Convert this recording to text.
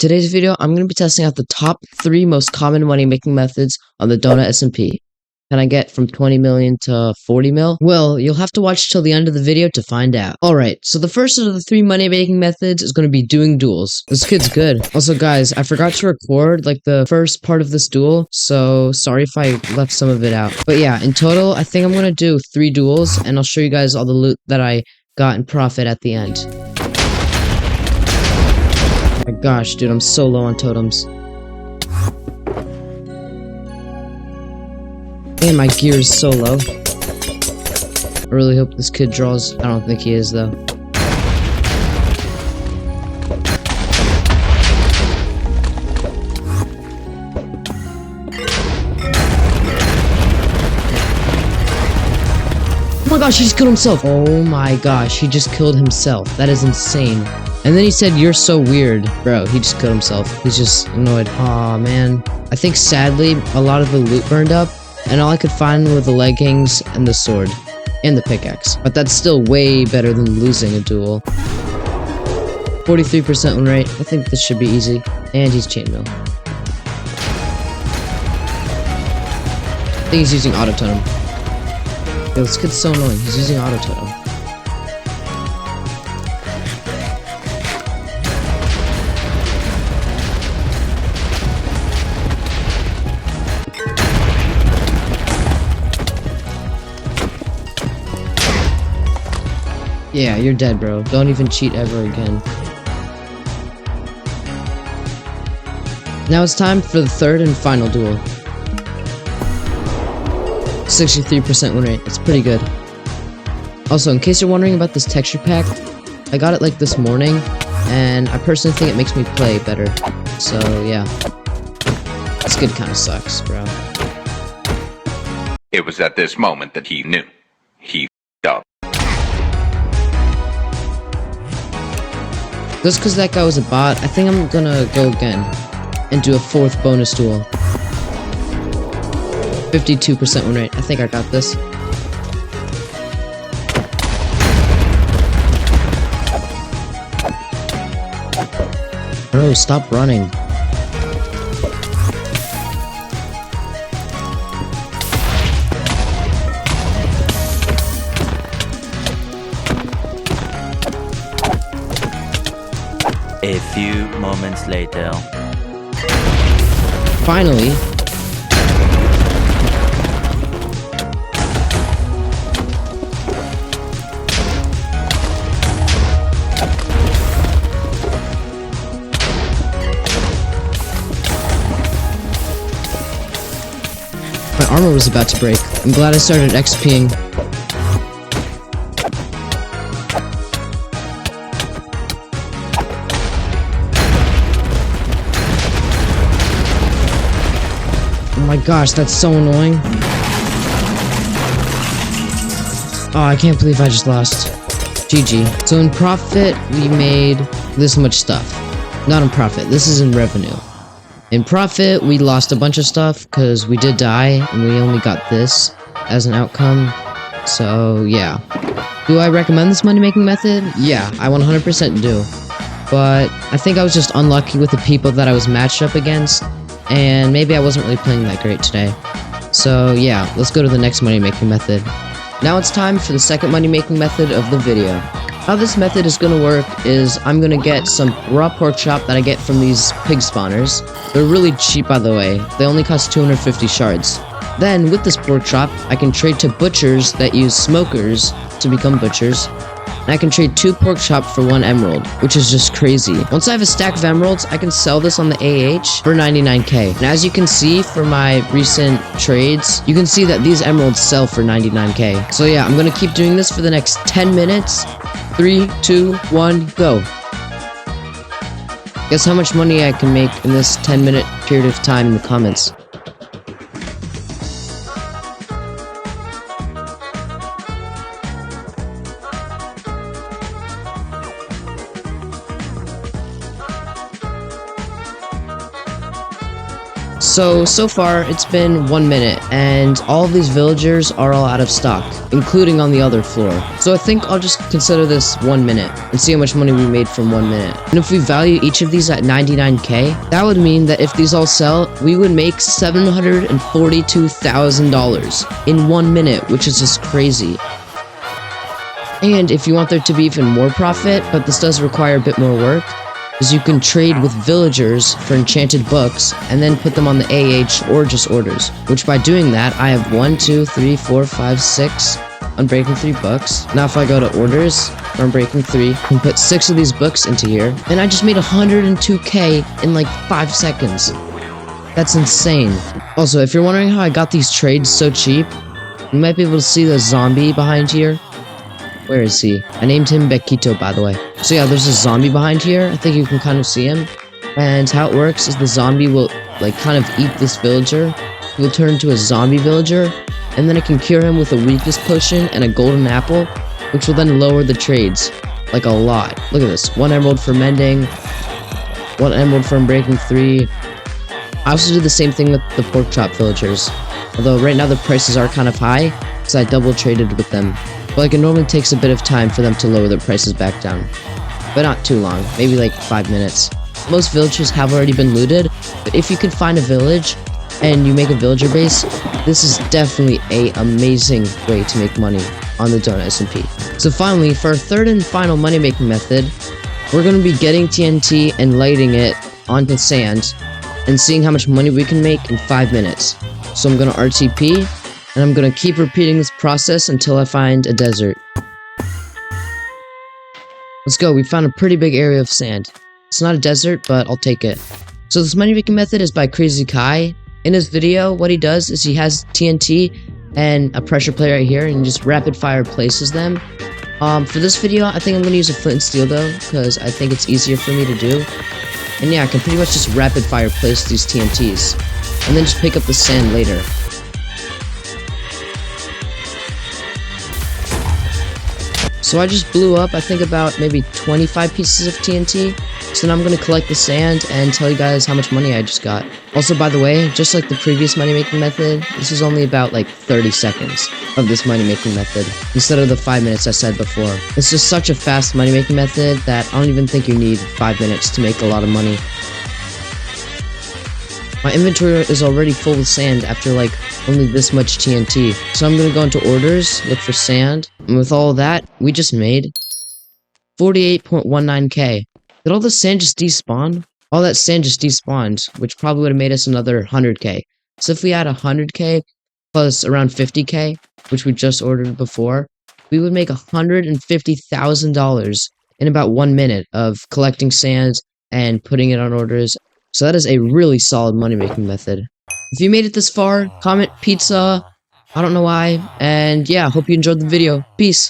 today's video, I'm going to be testing out the top 3 most common money making methods on the DonutSMP. Can I get from 20 million to 40 mil? Well, you'll have to watch till the end of the video to find out. Alright, so the first of the 3 money making methods is going to be doing duels. This kid's good. Also guys, I forgot to record like the first part of this duel, so sorry if I left some of it out. But yeah, in total, I think I'm going to do 3 duels, and I'll show you guys all the loot that I got in profit at the end. Oh my gosh, dude, I'm so low on totems. Man, my gear is so low. I really hope this kid draws. I don't think he is, though. Oh my gosh, he just killed himself! Oh my gosh, he just killed himself. That is insane. And then he said, "You're so weird." Bro, he just killed himself. He's just annoyed. Aw, man. I think sadly, a lot of the loot burned up, and all I could find were the leggings and the sword. And the pickaxe. But that's still way better than losing a duel. 43% win rate. I think this should be easy. And he's chainmail. I think he's using auto totem. Yo, this kid's so annoying. He's using auto totem. Yeah, you're dead, bro. Don't even cheat ever again. Now it's time for the third and final duel. 63% win rate. It's pretty good. Also, in case you're wondering about this texture pack, I got it like this morning, and I personally think it makes me play better. So, yeah. This kid kinda sucks, bro. It was at this moment that he knew. He f***ed up. Just because that guy was a bot, I think I'm gonna go again and do a 4th bonus duel. 52% win rate. I think I got this. Bro, stop running. A few moments later. Finally. My armor was about to break. I'm glad I started XPing. Oh my gosh, that's so annoying. Oh, I can't believe I just lost. GG. So in profit, we made this much stuff. Not in profit, this is in revenue. In profit, we lost a bunch of stuff because we did die, and we only got this as an outcome. So, yeah. Do I recommend this money-making method? Yeah, I 100% do. But I think I was just unlucky with the people that I was matched up against, and maybe I wasn't really playing that great today. So yeah, let's go to the next money making method. Now it's time for the second money making method of the video. How this method is going to work is I'm going to get some raw pork chop that I get from these pig spawners. They're really cheap, by the way. They only cost 250 shards. Then with this pork chop, I can trade to butchers that use smokers to become butchers. And I can trade 2 pork chop for 1 emerald, which is just crazy. Once I have a stack of emeralds, I can sell this on the AH for 99k. And as you can see from my recent trades, you can see that these emeralds sell for 99k. So yeah, I'm gonna keep doing this for the next 10 minutes. 3, 2, 1, go. Guess how much money I can make in this 10-minute period of time in the comments. So far, it's been 1 minute, and all of these villagers are all out of stock, including on the other floor. So I think I'll just consider this 1 minute, and see how much money we made from 1 minute. And if we value each of these at 99k, that would mean that if these all sell, we would make $742,000 in 1 minute, which is just crazy. And if you want there to be even more profit, but this does require a bit more work, is you can trade with villagers for enchanted books and then put them on the AH or just orders, which by doing that I have 1, 2, 3, 4, 5, 6 Unbreaking 3 books. Now if I go to orders for Unbreaking 3, I can put 6 of these books into here, and I just made 102k in like 5 seconds. That's insane. Also, if you're wondering how I got these trades so cheap, you might be able to see the zombie behind here. Where is he? I named him Bequito, by the way. So yeah, there's a zombie behind here. I think you can kind of see him. And how it works is the zombie will, like, kind of eat this villager. He will turn into a zombie villager. And then I can cure him with a weakness potion and a golden apple, which will then lower the trades. Like, a lot. Look at this. 1 emerald for mending. 1 emerald for Unbreaking 3. I also did the same thing with the pork chop villagers. Although right now the prices are kind of high, because I double traded with them. But like, it normally takes a bit of time for them to lower their prices back down. But not too long, maybe like 5 minutes. Most villages have already been looted, but if you could find a village and you make a villager base, this is definitely an amazing way to make money on the DonutSMP. So finally, for our third and final money making method, we're going to be getting TNT and lighting it onto sand and seeing how much money we can make in 5 minutes. So I'm going to RTP, and I'm going to keep repeating this process until I find a desert. Let's go. We found a pretty big area of sand. It's not a desert, but I'll take it. So this money making method is by Crazy Kai. In his video, what he does is he has TNT and a pressure plate right here, and he just rapid fire places them. For this video, I think I'm going to use a flint and steel though, because I think it's easier for me to do. And yeah, I can pretty much just rapid fire place these TNTs, and then just pick up the sand later. So I just blew up, I think, about maybe 25 pieces of TNT. So now I'm going to collect the sand and tell you guys how much money I just got. Also, by the way, just like the previous money making method, this is only about like 30 seconds of this money making method, instead of the 5 minutes I said before. It's just such a fast money making method that I don't even think you need 5 minutes to make a lot of money. My inventory is already full of sand after like only this much TNT. So I'm gonna go into orders, look for sand, and with all of that, we just made 48.19k. Did all the sand just despawn? All that sand just despawned, which probably would have made us another 100k. So if we had 100k plus around 50k, which we just ordered before, we would make $150,000 in about 1 minute of collecting sand and putting it on orders. So that is a really solid money-making method. If you made it this far, comment pizza, I don't know why, and yeah, hope you enjoyed the video. Peace.